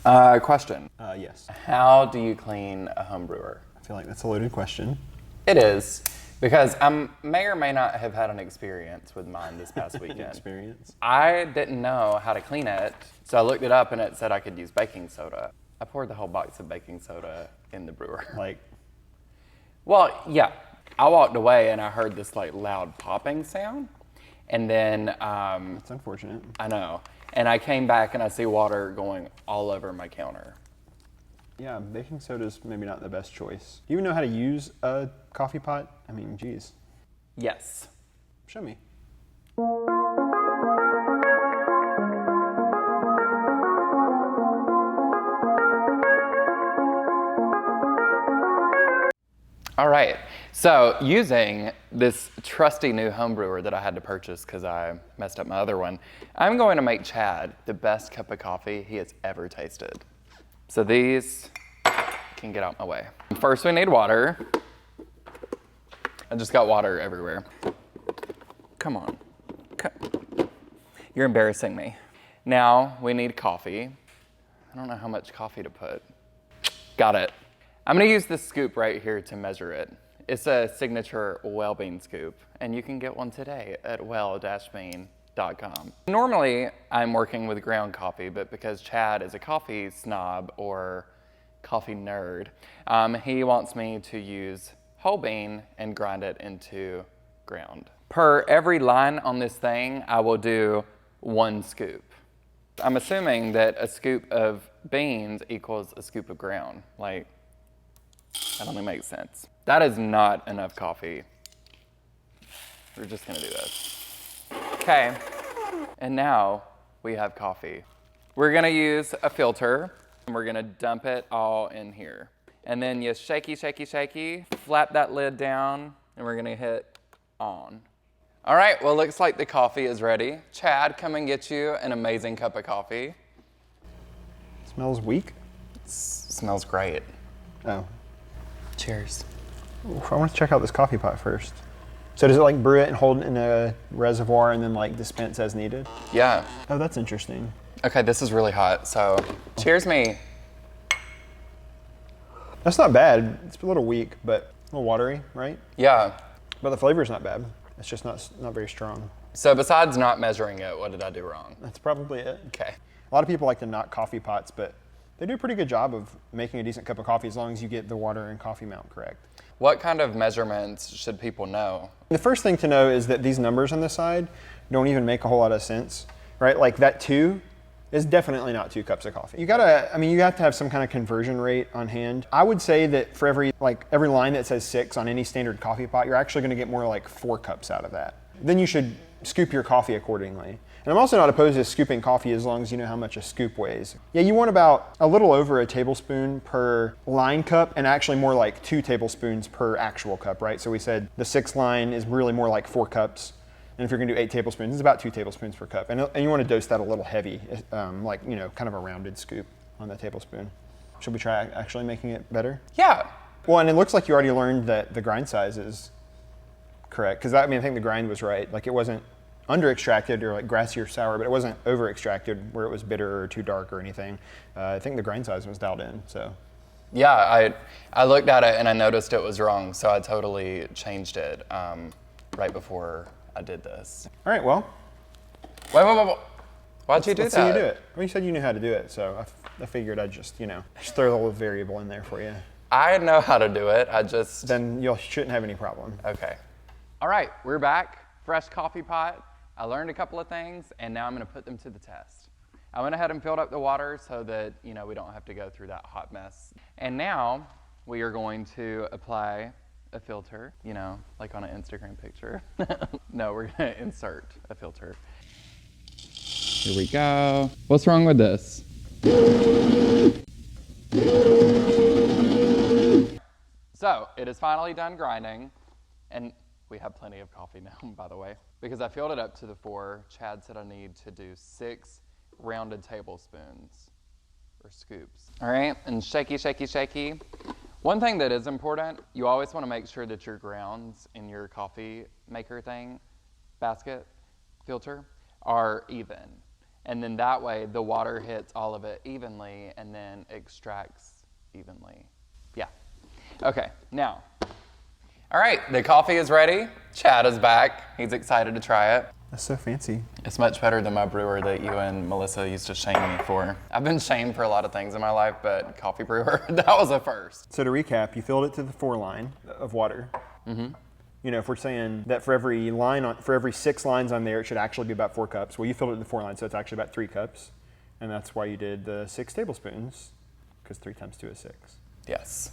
Question. Yes. How do you clean a home brewer? I feel like that's a loaded question. It is, because I may or may not have had an experience with mine this past weekend. Experience? I didn't know how to clean it, so I looked it up and it said I could use baking soda. I poured the whole box of baking soda in the brewer. Well, yeah. I walked away and I heard this like loud popping sound, and then That's unfortunate. I know. And I came back and I see water going all over my counter. Yeah, baking soda's maybe not the best choice. Do you even know how to use a coffee pot? I mean, geez. Yes. Show me. All right, so using this trusty new home brewer that I had to purchase because I messed up my other one, I'm going to make Chad the best cup of coffee he has ever tasted. So these can get out my way. First we need water. I just got water everywhere. Come on. You're embarrassing me. Now we need coffee. I don't know how much coffee to put. Got it. I'm gonna use this scoop right here to measure it. It's a signature well bean scoop, and you can get one today at well-bean.com. Normally, I'm working with ground coffee, but because Chad is a coffee snob or coffee nerd, he wants me to use whole bean and grind it into ground. Per every line on this thing, I will do 1 scoop. I'm assuming that a scoop of beans equals a scoop of ground. Like, that only makes sense. That is not enough coffee. We're just gonna do this. Okay, and now we have coffee. We're gonna use a filter, and we're gonna dump it all in here. And then you shaky, shaky, shaky, flap that lid down, and we're gonna hit on. All right, well, looks like the coffee is ready. Chad, come and get you an amazing cup of coffee. Smells weak? Smells great. Oh. Cheers. Oof, I want to check out this coffee pot first. So does it like brew it and hold it in a reservoir and then like dispense as needed? Yeah. Oh, that's interesting. Okay, this is really hot, so cheers me. That's not bad. It's a little weak, but a little watery, right? Yeah. But the flavor's not bad. It's just not very strong. So besides not measuring it, what did I do wrong? That's probably it. Okay. A lot of people like to knock coffee pots, but they do a pretty good job of making a decent cup of coffee as long as you get the water and coffee amount correct. What kind of measurements should people know? The first thing to know is that these numbers on the side don't even make a whole lot of sense, right? Like that 2 is definitely not 2 cups of coffee. You have to have some kind of conversion rate on hand. I would say that for every line that says 6 on any standard coffee pot, you're actually gonna get more like 4 cups out of that. Then you should scoop your coffee accordingly. And I'm also not opposed to scooping coffee as long as you know how much a scoop weighs. Yeah, you want about a little over a tablespoon per line cup, and actually more like 2 tablespoons per actual cup, right? So we said the 6 line is really more like 4 cups. And if you're gonna do 8 tablespoons, it's about 2 tablespoons per cup. And you wanna dose that a little heavy, kind of a rounded scoop on the tablespoon. Should we try actually making it better? Yeah. Well, and it looks like you already learned that the grind size is correct. Because I think the grind was right. Like it wasn't under extracted or like grassy or sour, but it wasn't over extracted where it was bitter or too dark or anything. I think the grind size was dialed in, so. Yeah, I looked at it and I noticed it was wrong, so I totally changed it right before I did this. All right, well. Wait. Why'd you do let's that? See you do it. Well, you said you knew how to do it, so I figured I'd just throw the little variable in there for you. I know how to do it, Then you shouldn't have any problem. Okay. All right, we're back. Fresh coffee pot. I learned a couple of things, and now I'm gonna put them to the test. I went ahead and filled up the water so that, we don't have to go through that hot mess. And now we are going to apply a filter, like on an Instagram picture. No, we're gonna insert a filter. Here we go. What's wrong with this? So it is finally done grinding, and we have plenty of coffee now, by the way, because I filled it up to the 4. Chad said I need to do 6 rounded tablespoons or scoops. All right, and shaky, shaky, shaky. One thing that is important, you always want to make sure that your grounds in your coffee maker thing, basket, filter, are even. And then that way the water hits all of it evenly and then extracts evenly. Yeah. Okay, now. All right, the coffee is ready. Chad is back. He's excited to try it. That's so fancy. It's much better than my brewer that you and Melissa used to shame me for. I've been shamed for a lot of things in my life, but coffee brewer, that was a first. So to recap, you filled it to the 4 line of water. Mm-hmm. You know, if we're saying that for every 6 lines on there, it should actually be about 4 cups. Well, you filled it to the 4 lines, so it's actually about 3 cups. And that's why you did the 6 tablespoons, because 3 times 2 is 6. Yes.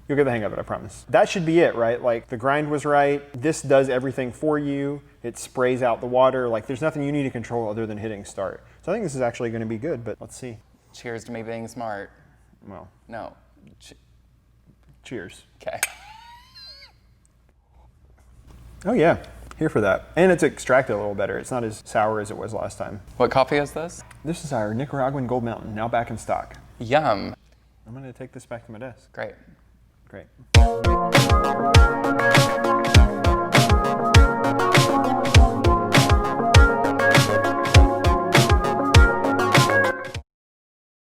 You'll get the hang of it, I promise. That should be it, right? Like, the grind was right. This does everything for you. It sprays out the water. Like, there's nothing you need to control other than hitting start. So I think this is actually going to be good, but let's see. Cheers to me being smart. Well, No. cheers. Okay. Oh yeah, here for that. And it's extracted a little better. It's not as sour as it was last time. What coffee is this? This is our Nicaraguan Gold Mountain, now back in stock. Yum. I'm going to take this back to my desk. Great. Great.